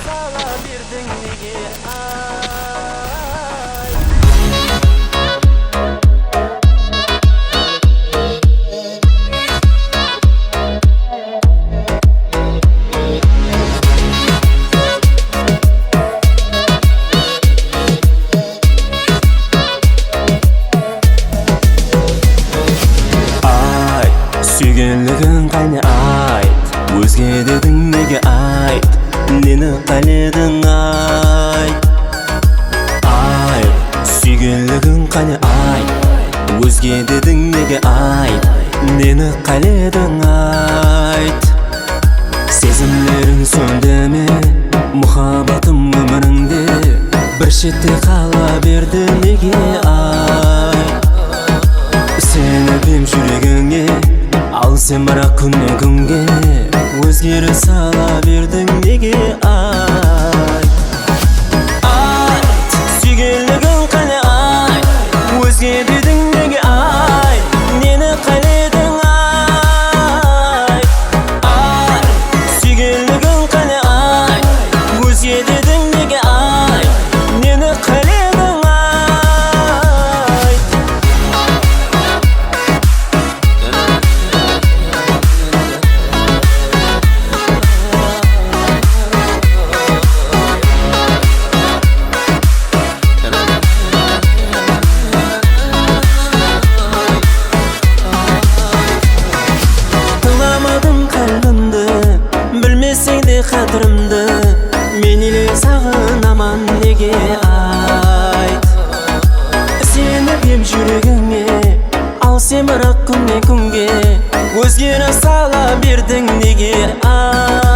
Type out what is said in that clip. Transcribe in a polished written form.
сала бердің неге Сүйгенлігің қане айт, өзге дедің неге айт, нені қаледің айт. Сүйгенлігің қане айт, өзге дедің неге айт, нені қаледің айт. Сезімлерің сөнді ме, мұхаббатым өміріңде бір шетте қала берді неге айт. Сені бем жүрегіңе, ал сен бірақ күннен күнге өзгере сала бердің неге айт. Сүйгенлігің қане айт, өзге дедің неге айт, нені қаледің айт. Сүйгенлігің қане айт, өзге дедің неге айт, нені қаледің айт. Білмесең де қадірімді, мен еле сағынаман неге айт. Сені бем жүрегіңе, ал сен бірақ күннен күнге өзгені сала бердің неге айт.